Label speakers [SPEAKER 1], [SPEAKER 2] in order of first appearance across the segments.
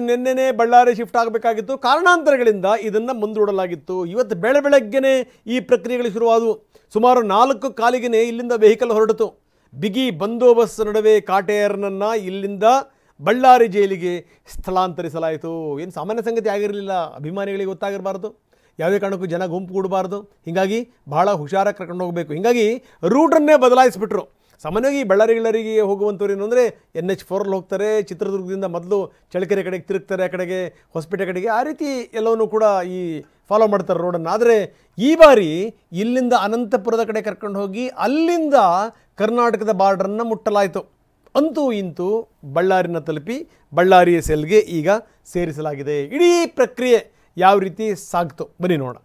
[SPEAKER 1] ನಿನ್ನೆನೇ Ballari shift ಆಗಬೇಕಾಗಿತ್ತು, ಕಾರಣಾಂತರಗಳಿಂದ ಇದನ್ನು ಮುಂದೂಡಲಾಗಿತ್ತು. ಇವತ್ತು ಬೆಳಗ್ಗೆನೇ ಈ ಪ್ರಕ್ರಿಯೆಗಳು ಶುರುವಾದವು. ಸುಮಾರು 4:15ಗೆ ಇಲ್ಲಿಂದ ವೆಹಿಕಲ್ ಹೊರಡಿತು. ಬಿಗಿ ಬಂದೋಬಸ್ತ್ ನಡುವೆ ಕಾಟೇರನನ್ನು ಇಲ್ಲಿಂದ ಬಳ್ಳಾರಿ ಜೈಲಿಗೆ ಸ್ಥಳಾಂತರಿಸಲಾಯಿತು. ಏನು ಸಾಮಾನ್ಯ ಸಂಗತಿ ಆಗಿರಲಿಲ್ಲ. ಅಭಿಮಾನಿಗಳಿಗೆ ಗೊತ್ತಾಗಿರಬಾರ್ದು, ಯಾವುದೇ ಕಾರಣಕ್ಕೂ ಜನ ಗುಂಪು ಕೂಡಬಾರ್ದು. ಹೀಗಾಗಿ ಬಹಳ ಹುಷಾರಾಗಿ ಕರ್ಕೊಂಡು ಹೋಗಬೇಕು. ಹೀಗಾಗಿ ರೂಟನ್ನೇ ಬದಲಾಯಿಸಿಬಿಟ್ರು. ಸಾಮಾನ್ಯವಾಗಿ ಬಳ್ಳಾರಿಗೆ ಹೋಗುವಂಥವ್ರು ಏನು ಅಂದರೆ NH4 ಹೋಗ್ತಾರೆ, ಚಿತ್ರದುರ್ಗದಿಂದ ಮೊದಲು ಚಳ್ಳಕೆರೆ ಕಡೆಗೆ ತಿರುಗ್ತಾರೆ, ಆ ಕಡೆಗೆ ಹೊಸಪೇಟೆ ಕಡೆಗೆ, ಆ ರೀತಿ ಎಲ್ಲವನ್ನೂ ಕೂಡ ಈ ಫಾಲೋ ಮಾಡ್ತಾರೆ ರೋಡನ್ನು. ಆದರೆ ಈ ಬಾರಿ ಇಲ್ಲಿಂದ ಅನಂತಪುರದ ಕಡೆ ಕರ್ಕೊಂಡು ಹೋಗಿ ಅಲ್ಲಿಂದ ಕರ್ನಾಟಕದ ಬಾರ್ಡ್ರನ್ನು ಮುಟ್ಟಲಾಯಿತು. ಅಂತೂ ಇಂತೂ ಬಳ್ಳಾರಿನ ತಲುಪಿ ಬಳ್ಳಾರಿಯ ಸೆಲ್ಗೆ ಈಗ ಸೇರಿಸಲಾಗಿದೆ. ಇಡೀ ಪ್ರಕ್ರಿಯೆ ಯಾವ ರೀತಿ ಸಾಗ್ತು ಬನ್ನಿ ನೋಡೋಣ.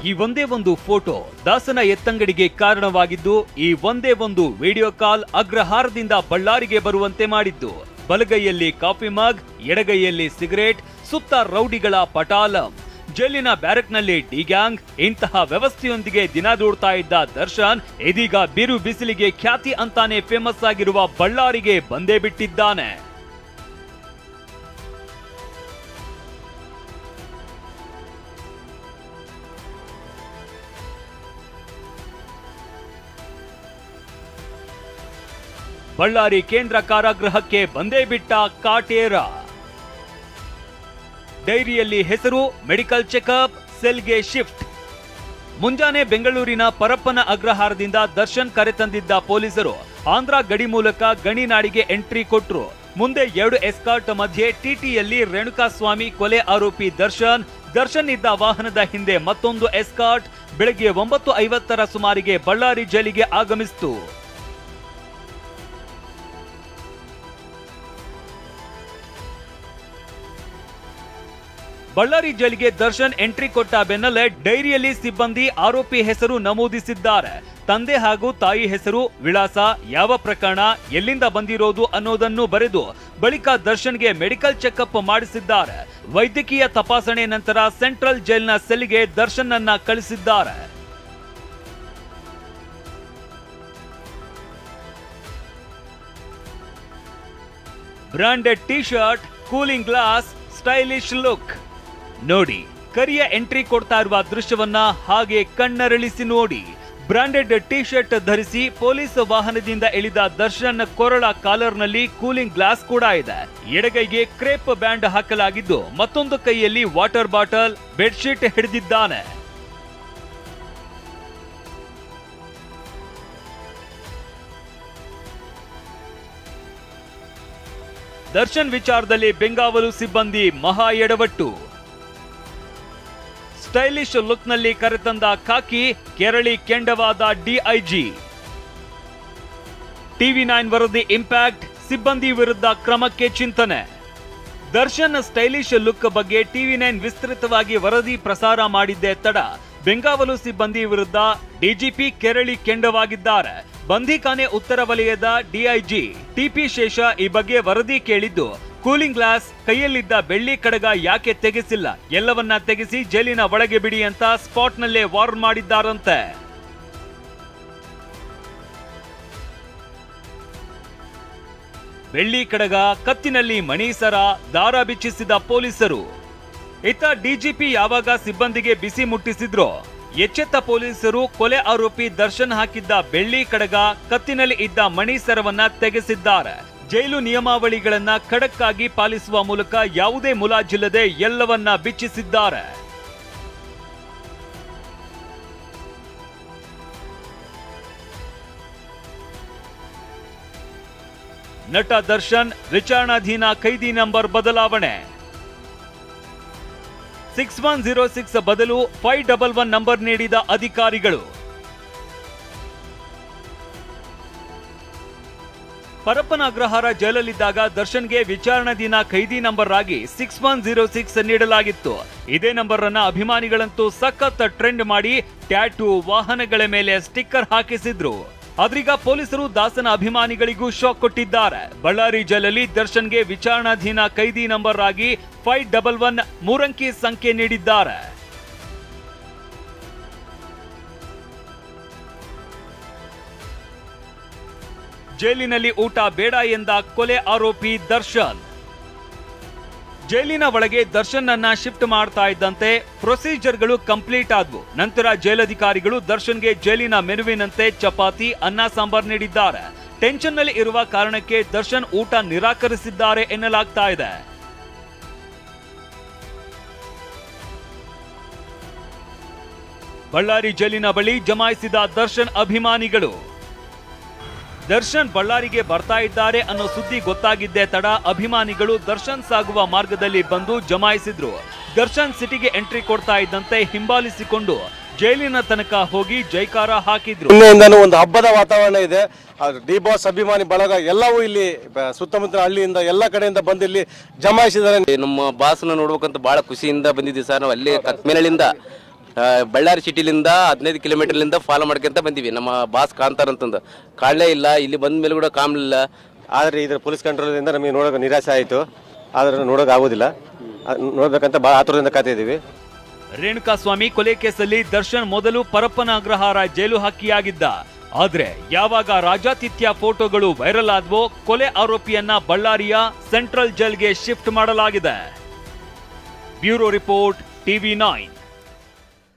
[SPEAKER 2] ಈ ಒಂದೇ ಒಂದು ಫೋಟೋ ದಾಸನ ಎತ್ತಂಗಡಿಗೆ ಕಾರಣವಾಗಿದ್ದು, ಈ ಒಂದೇ ಒಂದು ವಿಡಿಯೋ ಕಾಲ್ ಅಗ್ರಹಾರದಿಂದ ಬಳ್ಳಾರಿಗೆ ಬರುವಂತೆ ಮಾಡಿದ್ದು. ಬಲಗೈಯಲ್ಲಿ ಕಾಫಿ ಮಗ್, ಎಡಗೈಯಲ್ಲಿ ಸಿಗರೇಟ್, ಸುತ್ತ ರೌಡಿಗಳ ಪಟಾಲಂ. ಜೈಲಿನ ಬ್ಯಾರಕ್ನಲ್ಲಿ ಡಿ ಗ್ಯಾಂಗ್. ಇಂತಹ ವ್ಯವಸ್ಥೆಯೊಂದಿಗೆ ದಿನ ದೂಡ್ತಾ ಇದ್ದ ದರ್ಶನ್ ಇದೀಗ ಬಿರು ಬಿಸಿಲಿಗೆ ಖ್ಯಾತಿ ಅಂತಾನೆ ಫೇಮಸ್ ಆಗಿರುವ ಬಳ್ಳಾರಿಗೆ ಬಂದೇ ಬಿಟ್ಟಿದ್ದಾನೆ. ಬಳ್ಳಾರಿ ಕೇಂದ್ರ ಕಾರಾಗೃಹಕ್ಕೆ ಬಂದೇ ಬಿಟ್ಟ ಕಾಟೇರ. ಡೈರಿಯಲ್ಲಿ ಹೆಸರು, ಮೆಡಿಕಲ್ ಚೆಕಪ್, ಸೆಲ್ಗೆ ಶಿಫ್ಟ್. ಮುಂಜಾನೆ ಬೆಂಗಳೂರಿನ ಪರಪ್ಪನ ಅಗ್ರಹಾರದಿಂದ ದರ್ಶನ್ ಕರೆತಂದಿದ್ದ ಪೊಲೀಸರು ಆಂಧ್ರ ಗಡಿ ಮೂಲಕ ಗಣಿನಾಡಿಗೆ ಎಂಟ್ರಿ ಕೊಟ್ರು. ಮುಂದೆ 2 ಎಸ್ಕಾರ್ಟ್ ಮಧ್ಯೆ ಟಿಟಿಯಲ್ಲಿ ರೇಣುಕಾಸ್ವಾಮಿ ಕೊಲೆ ಆರೋಪಿ ದರ್ಶನ್ ಇದ್ದ ವಾಹನದ ಹಿಂದೆ ಮತ್ತೊಂದು ಎಸ್ಕಾರ್ಟ್ ಬೆಳಗ್ಗೆ 9:50 ಸುಮಾರಿಗೆ ಬಳ್ಳಾರಿ ಜೈಲಿಗೆ ಆಗಮಿಸಿತು. ಬಳ್ಳಾರಿ ಜೈಲಿಗೆ ದರ್ಶನ್ ಎಂಟ್ರಿ ಕೊಟ್ಟ ಬೆನ್ನಲ್ಲೇ ಡೈರಿಯಲ್ಲಿ ಸಿಬ್ಬಂದಿ ಆರೋಪಿ ಹೆಸರು ನಮೂದಿಸಿದ್ದಾರೆ. ತಂದೆ ಹಾಗೂ ತಾಯಿ ಹೆಸರು, ವಿಳಾಸ, ಯಾವ ಪ್ರಕರಣ, ಎಲ್ಲಿಂದ ಬಂದಿರೋದು ಅನ್ನೋದನ್ನು ಬರೆದು ಬಳಿಕ ದರ್ಶನ್ಗೆ ಮೆಡಿಕಲ್ ಚೆಕಪ್ ಮಾಡಿಸಿದ್ದಾರೆ. ವೈದ್ಯಕೀಯ ತಪಾಸಣೆ ನಂತರ ಸೆಂಟ್ರಲ್ ಜೈಲ್ನ ಸೆಲ್ಗೆ ದರ್ಶನ್ ಅನ್ನ ಕಳಿಸಿದ್ದಾರೆ. Branded T shirt, cooling glass, stylish look. ನೋಡಿ, ಕರಿಯ ಎಂಟ್ರಿ ಕೊಡ್ತಾ ಇರುವ ದೃಶ್ಯವನ್ನ ಹಾಗೆ ಕಣ್ಣರಳಿಸಿ ನೋಡಿ. ಬ್ರಾಂಡೆಡ್ ಟಿ ಶರ್ಟ್ ಧರಿಸಿ ಪೊಲೀಸ್ ವಾಹನದಿಂದ ಇಳಿದ ದರ್ಶನ್ ಕೊರಳ ಕಾಲರ್ನಲ್ಲಿ ಕೂಲಿಂಗ್ ಗ್ಲಾಸ್ ಕೂಡ ಇದೆ. ಎಡಗೈಗೆ ಕ್ರೇಪ್ ಬ್ಯಾಂಡ್ ಹಾಕಲಾಗಿದ್ದು, ಮತ್ತೊಂದು ಕೈಯಲ್ಲಿ ವಾಟರ್ ಬಾಟಲ್, ಬೆಡ್ಶೀಟ್ ಹಿಡಿದಿದ್ದಾನೆ. ದರ್ಶನ್ ವಿಚಾರದಲ್ಲಿ ಬೆಂಗಾವಲು ಸಿಬ್ಬಂದಿ ಮಹಾ ಎಡವಟ್ಟು. ಸ್ಟೈಲಿಶ್ ಲುಕ್ನಲ್ಲಿ ಕರೆತಂದ ಖಾಕಿ, ಕೆರಳಿ ಕೆಂಡವಾದ ಡಿಐಜಿ. TV9 ವರದಿ ಇಂಪ್ಯಾಕ್ಟ್, ಸಿಬ್ಬಂದಿ ವಿರುದ್ಧ ಕ್ರಮಕ್ಕೆ ಚಿಂತನೆ. ದರ್ಶನ್ ಸ್ಟೈಲಿಶ್ ಲುಕ್ ಬಗ್ಗೆ TV9 ವಿಸ್ತೃತವಾಗಿ ವರದಿ ಪ್ರಸಾರ ಮಾಡಿದ್ದೇ ತಡ ಬೆಂಗಾವಲು ಸಿಬ್ಬಂದಿ ವಿರುದ್ಧ ಡಿಜಿಪಿ ಕೆರಳಿ ಕೆಂಡವಾಗಿದ್ದಾರೆ. ಬಂಧಿಖಾನೆ ಉತ್ತರ ವಲಯದ ಡಿಐಜಿ ಟಿಪಿ ಶೇಷ ಈ ಬಗ್ಗೆ ವರದಿ ಕೇಳಿದ್ದು, ಕೂಲಿಂಗ್ ಗ್ಲಾಸ್, ಕೈಯಲ್ಲಿದ್ದ ಬೆಳ್ಳಿ ಕಡಗ ಯಾಕೆ ತೆಗೆಸಿಲ್ಲ, ಎಲ್ಲವನ್ನ ತೆಗೆಸಿ ಜೈಲಿನ ಒಳಗೆ ಬಿಡಿ ಅಂತ ಸ್ಪಾಟ್ನಲ್ಲೇ ವಾರ್ನ್ ಮಾಡಿದ್ದಾರಂತೆ. ಬೆಳ್ಳಿ ಕಡಗ, ಕತ್ತಿನಲ್ಲಿ ಮಣೀಸರ, ದಾರ ಬಿಚ್ಚಿಸಿದ ಪೊಲೀಸರು. ಇತ್ತ ಡಿಜಿಪಿ ಯಾವಾಗ ಸಿಬ್ಬಂದಿಗೆ ಬಿಸಿ ಮುಟ್ಟಿಸಿದ್ರೋ ಎಚ್ಚೆತ್ತ ಪೊಲೀಸರು ಕೊಲೆ ಆರೋಪಿ ದರ್ಶನ್ ಹಾಕಿದ್ದ ಬೆಳ್ಳಿ ಕಡಗ, ಕತ್ತಿನಲ್ಲಿ ಇದ್ದ ಮಣೀಸರವನ್ನ ತೆಗೆಸಿದ್ದಾರೆ. ಜೈಲು ನಿಯಮಾವಳಿಗಳನ್ನ ಖಡಕ್ ಆಗಿ ಪಾಲಿಸುವ ಮೂಲಕ ಯಾವುದೇ ಮುಲಾಜಿಲ್ಲದೆ ಎಲ್ಲವನ್ನ ಬಿಚ್ಚಿಸಿದ್ದಾರೆ. ನಟ ದರ್ಶನ್ ವಿಚಾರಣಾಧೀನ ಕೈದಿ ನಂಬರ್ ಬದಲಾವಣೆ. 6106 ಬದಲು 511 ನಂಬರ್ ನೀಡಿದ ಅಧಿಕಾರಿಗಳು. ಪರಪ್ಪನ ಅಗ್ರಹಾರ ಜೈಲಲ್ಲಿದ್ದಾಗ ದರ್ಶನ್ಗೆ ವಿಚಾರಣಾ ದಿನ ಖೈದಿ ನಂಬರ್ ಆಗಿ 6106 ನೀಡಲಾಗಿತ್ತು. ಇದೇ ನಂಬರ್ ಅನ್ನ ಅಭಿಮಾನಿಗಳಂತೂ ಸಖತ್ ಟ್ರೆಂಡ್ ಮಾಡಿ ಟ್ಯಾಟೂ, ವಾಹನಗಳ ಮೇಲೆ ಸ್ಟಿಕ್ಕರ್ ಹಾಕಿಸಿದ್ರು. ಆದ್ರೀಗ ಪೊಲೀಸರು ದಾಸನ ಅಭಿಮಾನಿಗಳಿಗೂ ಶಾಕ್ ಕೊಟ್ಟಿದ್ದಾರೆ. ಬಳ್ಳಾರಿ ಜೈಲಲ್ಲಿ ದರ್ಶನ್ಗೆ ವಿಚಾರಣಾಧೀನ ಖೈದಿ ನಂಬರ್ ಆಗಿ 511 ಮೂರಂಕಿ ಸಂಖ್ಯೆ ನೀಡಿದ್ದಾರೆ. ಜೈಲಿನಲ್ಲಿ ಊಟ ಬೇಡ ಎಂದ ಕೊಲೆ ಆರೋಪಿ ದರ್ಶನ್. ಜೈಲಿನ ಒಳಗೆ ದರ್ಶನ್ ಅನ್ನ ಶಿಫ್ಟ್ ಮಾಡ್ತಾ ಇದ್ದಂತೆ ಪ್ರೊಸೀಜರ್ಗಳು ಕಂಪ್ಲೀಟ್ ಆದ್ವು. ನಂತರ ಜೈಲಧಿಕಾರಿಗಳು ದರ್ಶನ್ಗೆ ಜೈಲಿನ ಮೆನುವಿನಂತೆ ಚಪಾತಿ, ಅನ್ನ, ಸಾಂಬಾರ್ ನೀಡಿದ್ದಾರೆ. ಟೆನ್ಷನ್ ನಲ್ಲಿ ಇರುವ ಕಾರಣಕ್ಕೆ ದರ್ಶನ್ ಊಟ ನಿರಾಕರಿಸಿದ್ದಾರೆ ಎನ್ನಲಾಗ್ತಾ ಇದೆ. ಬಳ್ಳಾರಿ ಜೈಲಿನ ಬಳಿ ಜಮಾಯಿಸಿದ ದರ್ಶನ್ ಅಭಿಮಾನಿಗಳು. ದರ್ಶನ್ ಬಳ್ಳಾರಿಗೆ ಬರ್ತಾ ಇದ್ದಾರೆ ಅನ್ನೋ ಸುದ್ದಿ ಗೊತ್ತಾಗಿದ್ದೇ ತಡ ಅಭಿಮಾನಿಗಳು ದರ್ಶನ್ ಸಾಗುವ ಮಾರ್ಗದಲ್ಲಿ ಬಂದು ಜಮಾಯಿಸಿದ್ರು. ದರ್ಶನ್ ಸಿಟಿಗೆ ಎಂಟ್ರಿ ಕೊಡ್ತಾ ಇದ್ದಂತೆ ಹಿಂಬಾಲಿಸಿಕೊಂಡು ಜೈಲಿನ ತನಕ ಹೋಗಿ ಜೈಕಾರ ಹಾಕಿದ್ರು.
[SPEAKER 3] ನಿನ್ನೆಯಿಂದನೂ ಒಂದು ಹಬ್ಬದ ವಾತಾವರಣ ಇದೆ. ಡಿ ಬಾಸ್ ಅಭಿಮಾನಿ ಬಳಗ ಎಲ್ಲವೂ ಇಲ್ಲಿ ಸುತ್ತಮುತ್ತಲ ಹಳ್ಳಿಯಿಂದ ಎಲ್ಲ ಕಡೆಯಿಂದ ಬಂದು ಇಲ್ಲಿ ಜಮಾಯಿಸಿದ್ದಾರೆ.
[SPEAKER 4] ನಮ್ಮ ಬಾಸ್ನ ನೋಡ್ಬೇಕಂತ ಬಹಳ ಖುಷಿಯಿಂದ ಬಂದಿದ್ದೀವಿ ಸರ್. ನಾವು ಅಲ್ಲಿ ಕತ್ಮೇನಳ್ಳಿಯಿಂದ ಬಳ್ಳಾರಿ ಸಿಟಿಲಿಂದ 15 ಕಿಲೋಮೀಟರ್ಲಿಂದ ಫಾಲೋ ಮಾಡ್ಕೊಂತ ಬಂದಿವಿ. ನಮ್ಮ ಬಾಸ್ ಕಾಂತಾರ ಅಂತಂದು ಕಾಣಲೇ ಇಲ್ಲ. ಇಲ್ಲಿ ಬಂದ ಮೇಲೆ ಕೂಡ ಕಾಣಲಿಲ್ಲ.
[SPEAKER 3] ಆದರೆ ಇದರ ಪೊಲೀಸ್ ಕಂಟ್ರೋಲಿಂದ ನಮಗೆ ನೋಡೋಕೆ ನಿರಾಸೆ ಆಯಿತು. ಆದರೆ ನೋಡೋಕೆ ಆಗೋದಿಲ್ಲ. ನೋಡ್ಬೇಕಂತ ಭಾಳ ಆತುರದಿಂದ ಕಾಯ್ತಿದ್ದೀವಿ.
[SPEAKER 2] ರೇಣುಕಾಸ್ವಾಮಿ ಕೊಲೆ ಕೇಸಲ್ಲಿ ದರ್ಶನ್ ಮೊದಲು ಪರಪ್ಪನ ಅಗ್ರಹಾರ ಜೈಲು ಹಕ್ಕಿಯಾಗಿದ್ದ. ಆದ್ರೆ ಯಾವಾಗ ರಾಜಾತಿಥ್ಯ ಫೋಟೋಗಳು ವೈರಲ್ ಆದ್ವೋ ಕೊಲೆ ಆರೋಪಿಯನ್ನ ಬಳ್ಳಾರಿಯ ಸೆಂಟ್ರಲ್ ಜೈಲ್ಗೆ ಶಿಫ್ಟ್ ಮಾಡಲಾಗಿದೆ. Bureau report, TV9.